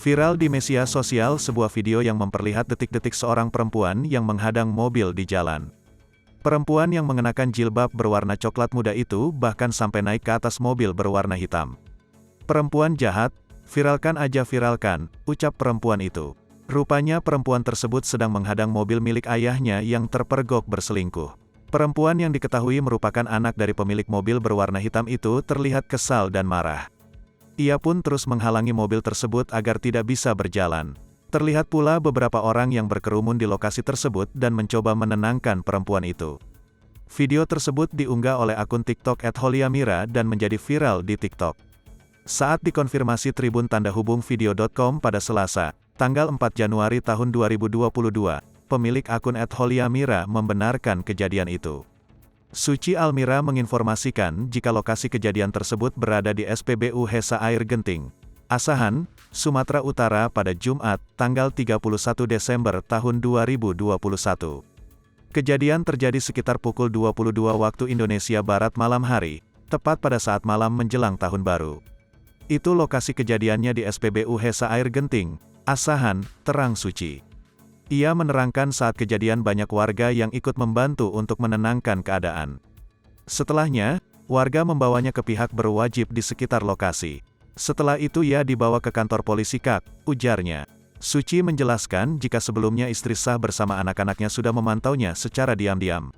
Viral di media sosial sebuah video yang memperlihat detik-detik seorang perempuan yang menghadang mobil di jalan. Perempuan yang mengenakan jilbab berwarna coklat muda itu bahkan sampai naik ke atas mobil berwarna hitam. "Perempuan jahat, viralkan aja viralkan," ucap perempuan itu. Rupanya perempuan tersebut sedang menghadang mobil milik ayahnya yang terpergok berselingkuh. Perempuan yang diketahui merupakan anak dari pemilik mobil berwarna hitam itu terlihat kesal dan marah. Ia pun terus menghalangi mobil tersebut agar tidak bisa berjalan. Terlihat pula beberapa orang yang berkerumun di lokasi tersebut dan mencoba menenangkan perempuan itu. Video tersebut diunggah oleh akun TikTok @holiamira dan menjadi viral di TikTok. Saat dikonfirmasi Tribun Tanda Hubung Video.com pada Selasa, tanggal 4 Januari tahun 2022, pemilik akun @holiamira membenarkan kejadian itu. Suci Almira menginformasikan jika lokasi kejadian tersebut berada di SPBU Hesa Air Genting, Asahan, Sumatera Utara pada Jumat, tanggal 31 Desember tahun 2021. Kejadian terjadi sekitar pukul 22 waktu Indonesia Barat malam hari, tepat pada saat malam menjelang Tahun Baru. Itu lokasi kejadiannya di SPBU Hesa Air Genting, Asahan, Terang Suci. Ia menerangkan saat kejadian banyak warga yang ikut membantu untuk menenangkan keadaan. Setelahnya, warga membawanya ke pihak berwajib di sekitar lokasi. Setelah itu ia dibawa ke kantor polisi Kak, ujarnya. Suci menjelaskan jika sebelumnya istri sah bersama anak-anaknya sudah memantaunya secara diam-diam.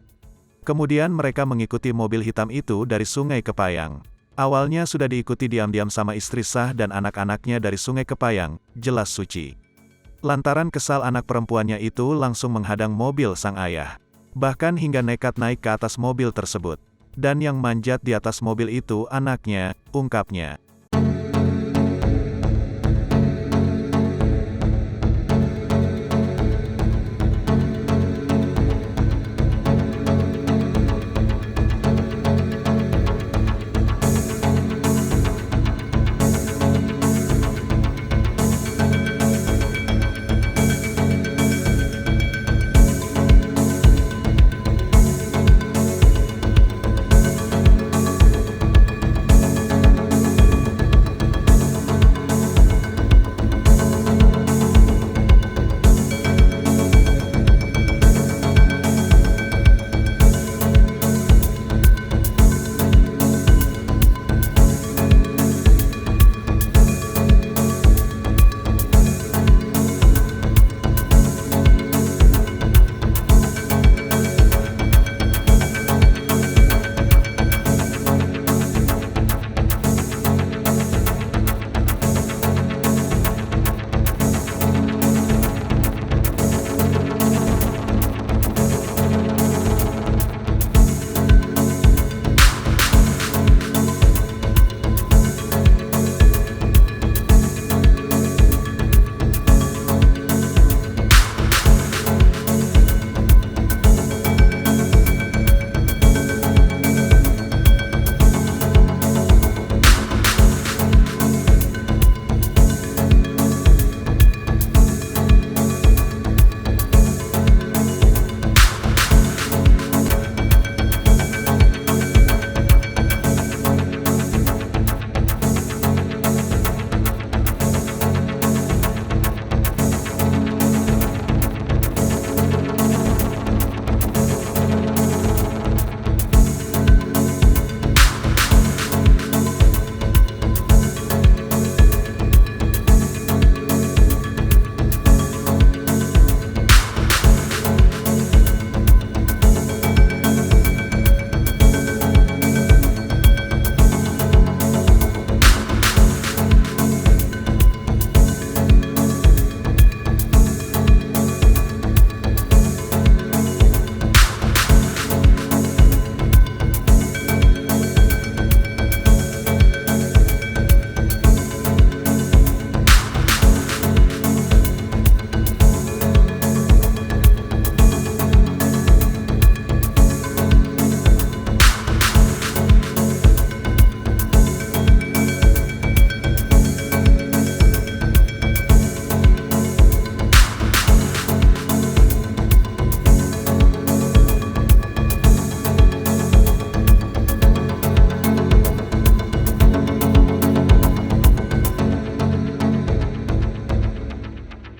Kemudian mereka mengikuti mobil hitam itu dari Sungai Kepayang. Awalnya sudah diikuti diam-diam sama istri sah dan anak-anaknya dari Sungai Kepayang, jelas Suci. Lantaran kesal anak perempuannya itu langsung menghadang mobil sang ayah. Bahkan hingga nekat naik ke atas mobil tersebut. Dan yang manjat di atas mobil itu anaknya, ungkapnya.